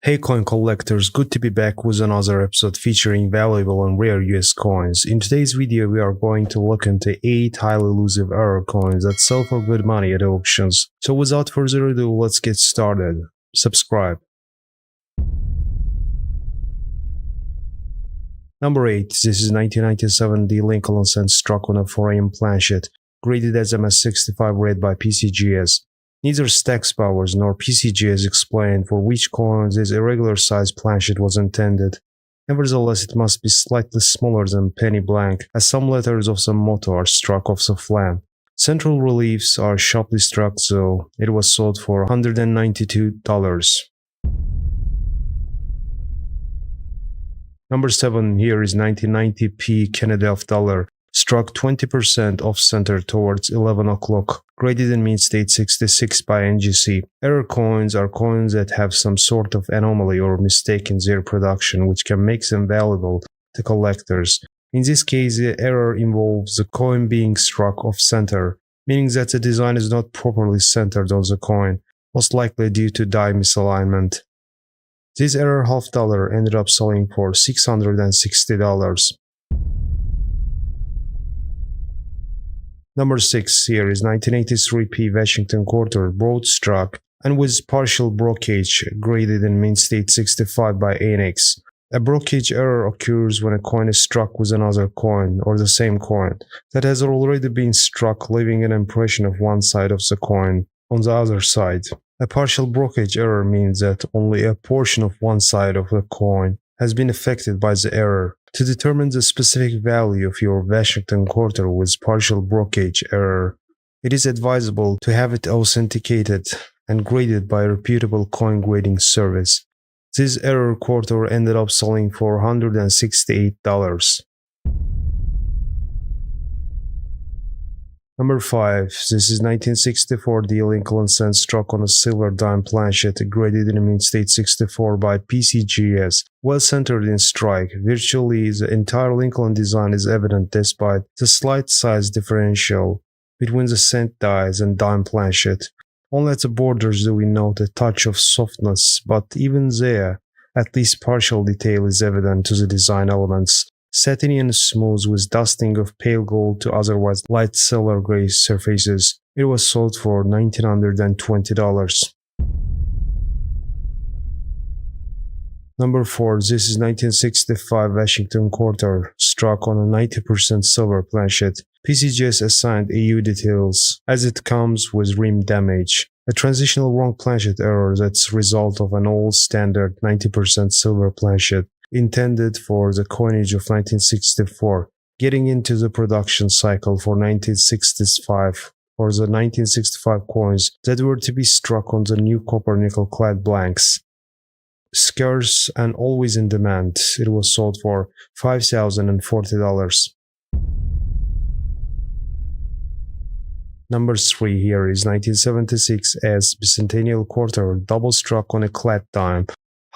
Hey coin collectors, good to be back with another episode featuring valuable and rare US coins. In today's video we are going to look into 8 highly elusive error coins that sell for good money at auctions. So without further ado, let's get started. Subscribe. Number 8. This is 1997 D. Lincoln cent struck on a 4am planchet, graded as MS65 read by PCGS. Neither Stacks Powers nor PCGS explained for which coins this irregular sized planchet was intended. Nevertheless, it must be slightly smaller than penny blank, as some letters of some motto are struck off the flan. Central reliefs are sharply struck, though. It was sold for $192. Number 7 here is 1990p Canadian dollar, struck 20% off-center towards 11 o'clock, graded in mint state 66 by NGC. Error coins are coins that have some sort of anomaly or mistake in their production, which can make them valuable to collectors. In this case, the error involves the coin being struck off-center, meaning that the design is not properly centered on the coin, most likely due to die misalignment. This error half dollar ended up selling for $660. Number 6 here is 1983p Washington quarter, broad struck and with partial brokerage, graded in mint state 65 by ANX. A brokerage error occurs when a coin is struck with another coin or the same coin that has already been struck, leaving an impression of one side of the coin on the other side. A partial brokerage error means that only a portion of one side of the coin has been affected by the error. To determine the specific value of your Washington quarter with partial brokerage error, it is advisable to have it authenticated and graded by a reputable coin grading service. This error quarter ended up selling for $168. Number 5. This is 1964 D. Lincoln cent struck on a silver dime planchet, graded in mint state 64 by PCGS. Well centered in strike, virtually the entire Lincoln design is evident despite the slight size differential between the cent dies and dime planchet. Only at the borders do we note a touch of softness, but even there, at least partial detail is evident to the design elements. Satiny and smooth with dusting of pale gold to otherwise light silver gray surfaces. It was sold for $1,920. Number 4. This is 1965 Washington quarter, struck on a 90% silver planchet. PCGS assigned AU details as it comes with rim damage. A transitional wrong planchet error that's the result of an old standard 90% silver planchet intended for the coinage of 1964, getting into the production cycle for 1965 for the 1965 coins that were to be struck on the newcomer nickel-clad blanks. Scarce and always in demand, it was sold for $5,040. Number 3 here is 1976 S bicentennial quarter, double struck on a clad dime.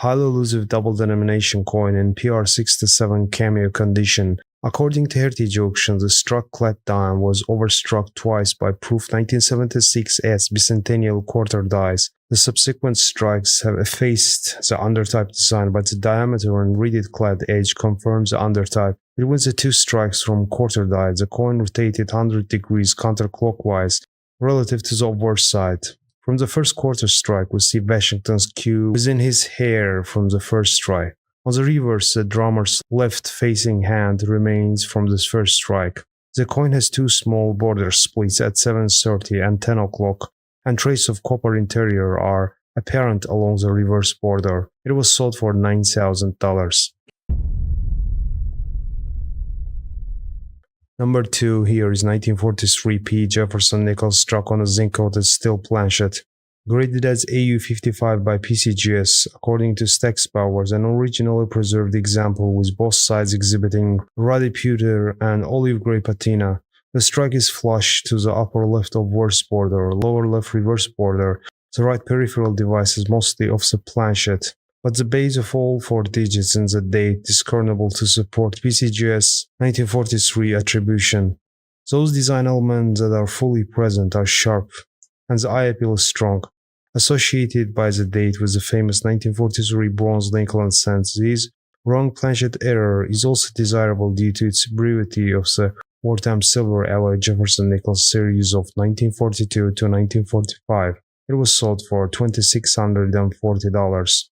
Highly elusive double denomination coin in PR67 cameo condition. According to Heritage Auction, the struck clad dime was overstruck twice by proof 1976S bicentennial quarter dies. The subsequent strikes have effaced the undertype design, but the diameter and reeded clad edge confirms the undertype. Between the two strikes from quarter die, the coin rotated 100 degrees counterclockwise relative to the obverse side. From the first quarter strike, we see Washington's Q within his hair from the first strike. On the reverse, the drummer's left-facing hand remains from the first strike. The coin has two small border splits at 7:30 and 10 o'clock, and traces of copper interior are apparent along the reverse border. It was sold for $9,000. Number 2 here is 1943p Jefferson nickel struck on a zinc-coated steel planchet, graded as AU55 by PCGS. According to Stacks Powers, an originally preserved example with both sides exhibiting ruddy pewter and olive gray patina. The strike is flush to the upper left obverse border, lower left reverse border. The right peripheral device is mostly off the planchet, but the base of all 4 digits in the date is discernible to support PCGS 1943 attribution. Those design elements that are fully present are sharp, and the eye appeal is strong. associated by the date with the famous 1943 bronze Lincoln cent. This wrong planchet error is also desirable due to its brevity of the wartime silver alloy Jefferson nickel series of 1942 to 1945. It was sold for $2,640.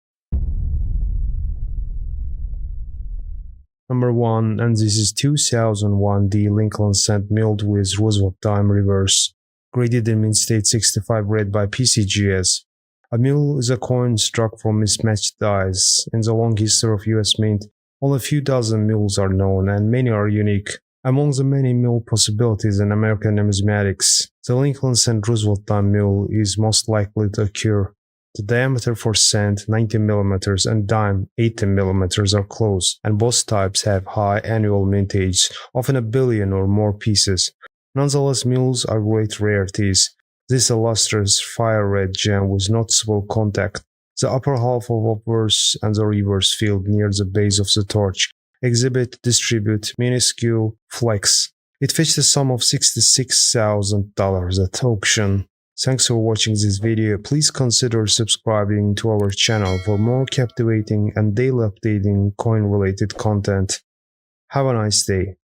Number 1, and this is 2001 D Lincoln cent milled with Roosevelt dime reverse, graded in mint state 65, read by PCGS. A mill is a coin struck from mismatched dies. In the long history of US Mint, only a few dozen mills are known, and many are unique. Among the many mill possibilities in American numismatics, the Lincoln cent Roosevelt dime mill is most likely to occur. The diameter for cent 90 mm and dime 80 mm are close, and both types have high annual mintage, often a billion or more pieces. Nonetheless, mills are great rarities. This illustrates fire red gem with noticeable contact. The upper half of obverse and the reverse field near the base of the torch exhibit, distribute, minuscule flex. It fetched a sum of $66,000 at auction. Thanks for watching this video. Please consider subscribing to our channel for more captivating and daily updating coin-related content. Have a nice day.